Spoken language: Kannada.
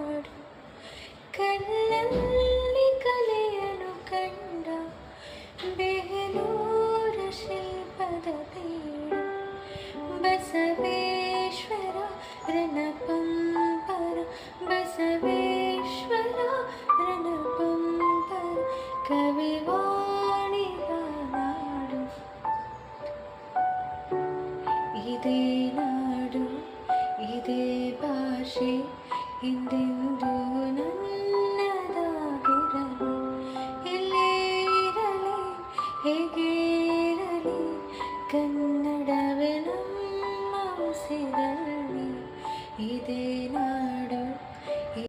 ಹಾಡು ಕಣ್ಣಲ್ಲಿ ಕಲೆಯನು ಕಂಡ ಬೇಲೂರ ಶಿಲ್ಪದ ಬೀಡು ಬಸವೇಶ್ವರ ರಣಪಂಪರ ಬಸವೇಶ್ವರ ರಣಪಂಪರ ಕವಿವಾ